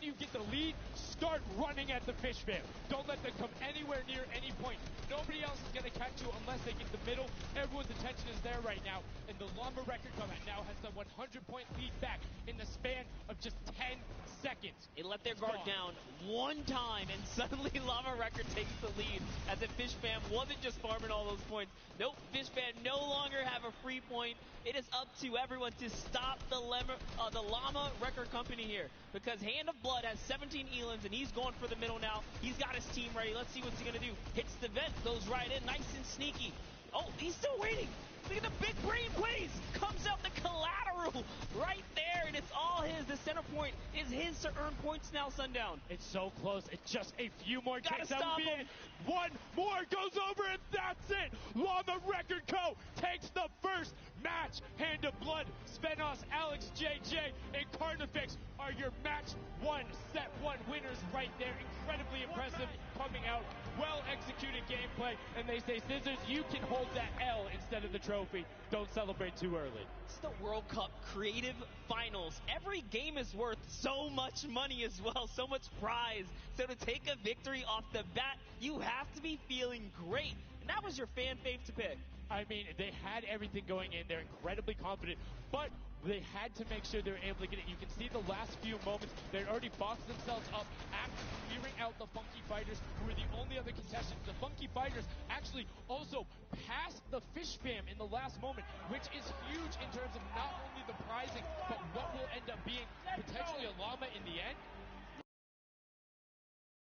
you get the lead, start running at the fish fam. Don't let them come anywhere near any point. Nobody else is going to catch you unless they get the middle. Everyone's attention is there right now. And the Llama Record Combat now has the 100-point lead back in the span of just 10 seconds. It let their guard down one time, and suddenly Llama Record takes the lead as if Fish Fam wasn't just farming all those points. Nope, Fish Fam no longer have a free point. It is up to everyone to stop the Llama Record Company here, because Hand of Blood has 17 elims, and he's going for the middle now. He's got his team ready. Let's see what's he going to do. Hits the vent, goes right in, nice and sneaky. Oh, he's still waiting. Look at the big brain plays. Comes out the collateral right there, and it's all his. The center point is his to earn points now, Sundown. It's so close. It's just a few more takes. That would be it. One more goes over, and that's it. Llama Record Co. takes the first match. Hand of Blood, Spenos, Alex, JJ, and Carnifex are your match one, set one winners right there. Incredibly impressive coming out. Well-executed gameplay. And they say, Scissors, you can hold that L instead of the trophy. Don't celebrate too early. It's the World Cup Creative Finals. Every game is worth so much money as well, so much prize. So to take a victory off the bat, you have to be feeling great. And that was your fan fave to pick. I mean, they had everything going in. They're incredibly confident, but they had to make sure they were able to get it. You can see the last few moments, they had already boxed themselves up after clearing out the Funky Fighters, who were the only other contestants. The Funky Fighters actually also passed the Fish Fam in the last moment, which is huge in terms of not only the prizing, but what will end up being potentially a llama in the end.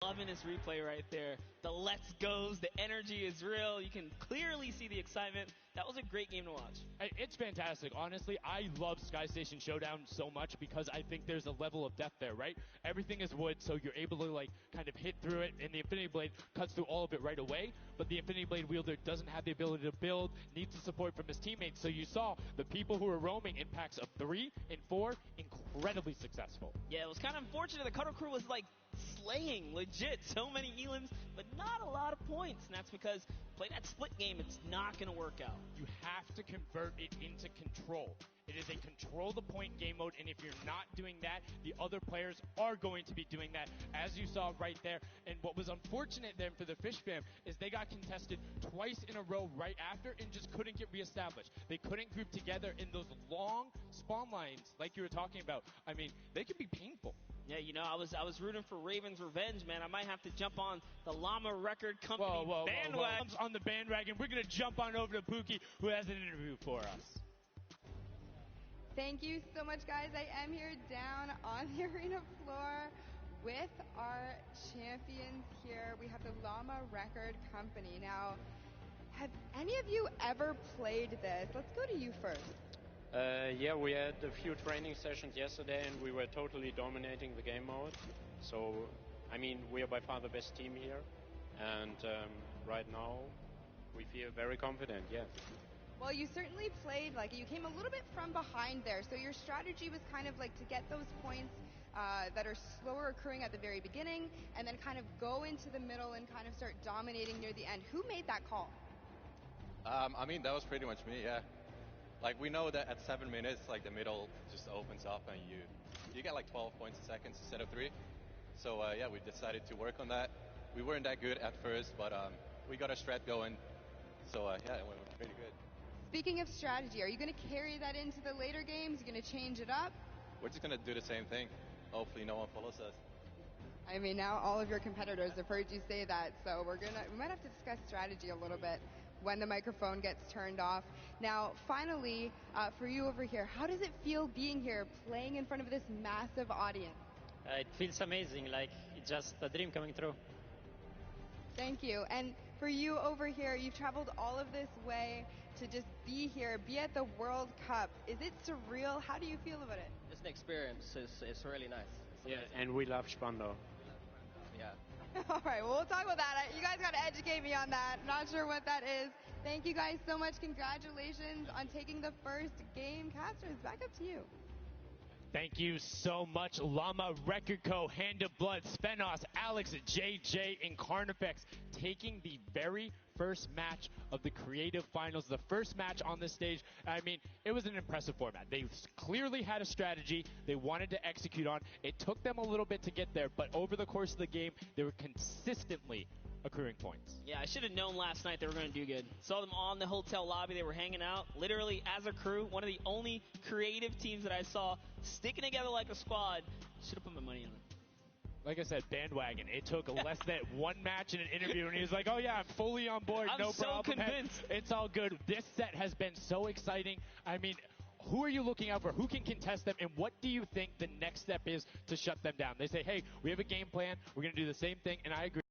Loving this replay right there. The let's goes, the energy is real. You can clearly see the excitement. That was a great game to watch. It's fantastic. Honestly, I love Sky Station Showdown so much because I think there's a level of depth there, right? Everything is wood, so you're able to like kind of hit through it, and the Infinity Blade cuts through all of it right away, but the Infinity Blade wielder doesn't have the ability to build, needs the support from his teammates. So you saw the people who were roaming in packs of 3 and 4, incredibly successful. Yeah, it was kind of unfortunate. The Cutter Crew was like slaying legit so many elims, but not a lot of points, and that's because play that split game, it's not going to work out. You have to convert it into control. It is a control the point game mode, and if you're not doing that, the other players are going to be doing that, as you saw right there. And what was unfortunate then for the Fish Fam is they got contested twice in a row right after and just couldn't get reestablished. They couldn't group together in those long spawn lines like you were talking about. I mean, they can be painful. Yeah, you know, I was rooting for Raven's Revenge, man. I might have to jump on the Llama Record Company bandwagon. On the bandwagon, we're going to jump on over to Pookie, who has an interview for us. Thank you so much, guys. I am here down on the arena floor with our champions here. We have the Llama Record Company. Now, have any of you ever played this? Let's go to you first. Yeah, we had a few training sessions yesterday, and we were totally dominating the game mode. So, I mean, we are by far the best team here, and right now we feel very confident, yes. Well, you certainly played, like, you came a little bit from behind there, so your strategy was kind of like to get those points that are slower occurring at the very beginning, and then kind of go into the middle and kind of start dominating near the end. Who made that call? I mean, that was pretty much me, yeah. Like, we know that at 7 minutes, like, the middle just opens up and you get like 12 points a second instead of 3. So, yeah, we decided to work on that. We weren't that good at first, but we got a strat going. So, yeah, it went pretty good. Speaking of strategy, are you going to carry that into the later games? Are you going to change it up? We're just going to do the same thing. Hopefully no one follows us. I mean, now all of your competitors have heard you say that, so we might have to discuss strategy a little bit when the microphone gets turned off. Now, finally, for you over here, how does it feel being here, playing in front of this massive audience? It feels amazing, like it's just a dream coming true. Thank you. And for you over here, you've traveled all of this way to just be here, be at the World Cup. Is it surreal? How do you feel about it? It's an experience. It's really nice. Yeah, and we love Spandau. Yeah. All right, well, we'll talk about that. You guys got to educate me on that. Not sure what that is. Thank you guys so much. Congratulations on taking the first game. Casters, back up to you. Thank you so much, Llama Record Co., Hand of Blood, Spenos, Alex, JJ, and Carnifex taking the very first match of the Creative Finals, the first match on this stage. I mean, it was an impressive format. They clearly had a strategy they wanted to execute on. It took them a little bit to get there, but over the course of the game, they were consistently accruing points. Yeah, I should have known last night they were going to do good. Saw them on the hotel lobby. They were hanging out, literally as a crew. One of the only creative teams that I saw sticking together like a squad. Should have put my money on it. Like I said, bandwagon. It took less than one match in an interview, and he was like, oh, yeah, I'm fully on board. No so problem. Convinced. It's all good. This set has been so exciting. I mean, who are you looking out for? Who can contest them? And what do you think the next step is to shut them down? They say, hey, we have a game plan. We're going to do the same thing, and I agree.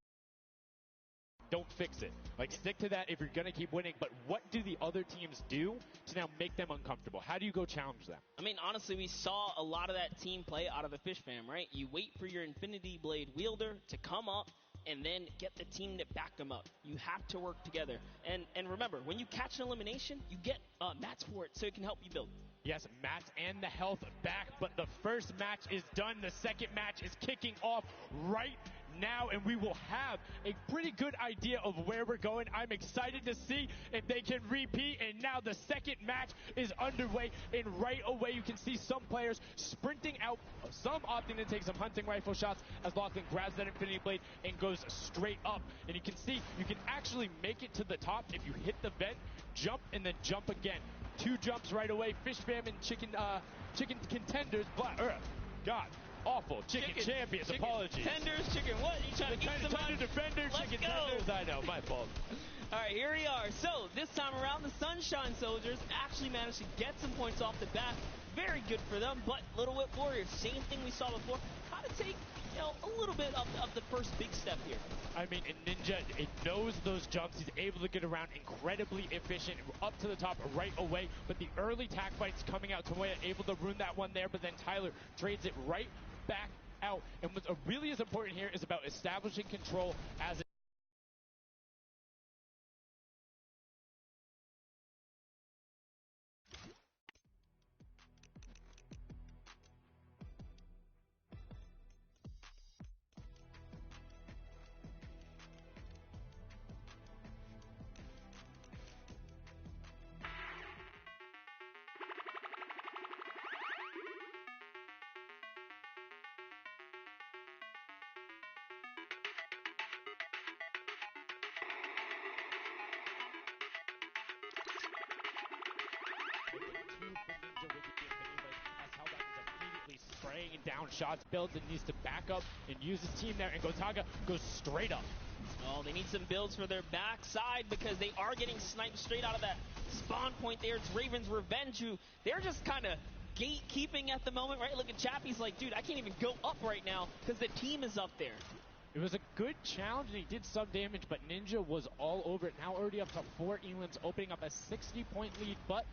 Don't fix it. Like, stick to that if you're going to keep winning. But what do the other teams do to now make them uncomfortable? How do you go challenge them? I mean, honestly, we saw a lot of that team play out of the Fish Fam, right? You wait for your Infinity Blade wielder to come up and then get the team to back them up. You have to work together. And remember, when you catch an elimination, you get mats for it so it can help you build. Yes, mats and the health back, but the first match is done. The second match is kicking off right now, and we will have a pretty good idea of where we're going. I'm excited to see if they can repeat, and now the second match is underway, and right away you can see some players sprinting out, some opting to take some hunting rifle shots as Lachlan grabs that Infinity Blade and goes straight up. And you can see you can actually make it to the top if you hit the vent, jump, and then jump again. 2 jumps right away. Fish Fam and chicken contenders, God. Awful. Chicken champions, apologies. Tenders, chicken what? You trying to eat some tender defenders, Let's chicken go. tenders. I know, my fault. All right, here we are. So this time around, the Sunshine Soldiers actually managed to get some points off the bat. Very good for them, but Little Whip Warriors, same thing we saw before. How to take, a little bit of the first big step here. I mean, Ninja, it knows those jumps. He's able to get around incredibly efficient, up to the top right away. But the early tack fights coming out, Tomoya able to ruin that one there, but then Tyler trades it right back out. And what really is important here is about establishing control as spraying down shots, builds and needs to back up and use his team there, and Gotaga goes straight up. Oh, they need some builds for their backside because they are getting sniped straight out of that spawn point there. It's Raven's Revenge, who they're just kind of gatekeeping at the moment, right? Look at Chappie's like, dude, I can't even go up right now because the team is up there. It was a good challenge, and he did some damage, but Ninja was all over it. Now already up to 4 Elans, opening up a 60-point lead, but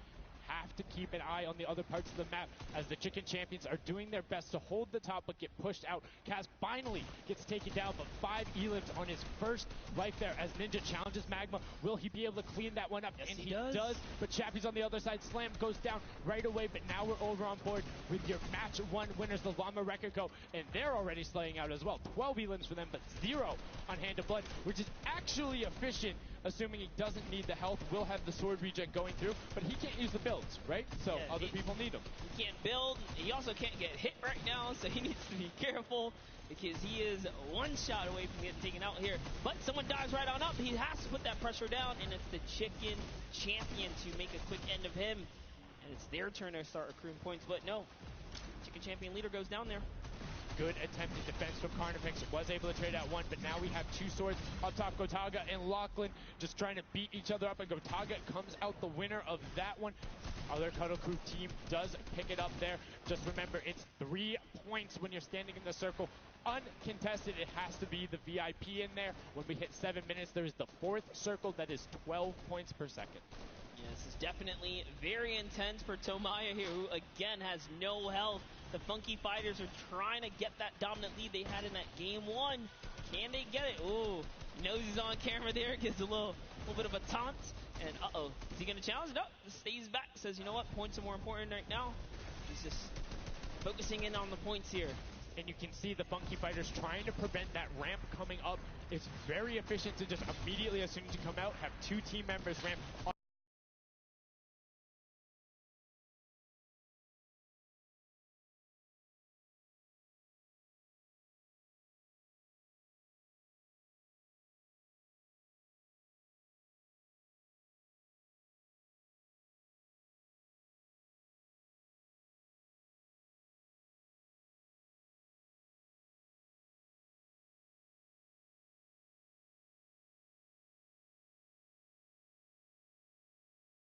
have to keep an eye on the other parts of the map as the Chicken Champions are doing their best to hold the top but get pushed out. Kaz finally gets taken down, but 5 Elans on his first life there as Ninja challenges Magma. Will he be able to clean that one up? Yes, and he does. But Chappie's on the other side. Slam goes down right away, but now we're over on board with your match 1 winners, the Llama Record Co. And they're already slaying out as well. 12 Elans for them, but 0 on Hand of Blood, which is actually efficient. Assuming he doesn't need the health, will have the sword regen going through, but he can't use the builds, right? So yeah, other people need them. He can't build. He also can't get hit right now, so he needs to be careful because he is 1 shot away from getting taken out here. But someone dives right on up. He has to put that pressure down, and it's the Chicken Champion to make a quick end of him. And it's their turn to start accruing points, but no. Chicken Champion leader goes down there. Good attempted defense from Carnifex. Was able to trade out 1, but now we have 2 swords up top. Gotaga and Lachlan just trying to beat each other up, and Gotaga comes out the winner of that one. Other Cuddle Crew team does pick it up there. Just remember, it's 3 points when you're standing in the circle. Uncontested, it has to be the VIP in there. When we hit 7 minutes, there is the 4th circle that is 12 points per second. Yeah, this is definitely very intense for Tomoya here, who again has no health. The Funky Fighters are trying to get that dominant lead they had in that game 1. Can they get it? Ooh, knows he's on camera there, gives a little bit of a taunt. And uh-oh, is he going to challenge? No, stays back, says, you know what, points are more important right now. He's just focusing in on the points here. and you can see the Funky Fighters trying to prevent that ramp coming up. It's very efficient to just immediately, as soon as you come out, have 2 team members ramp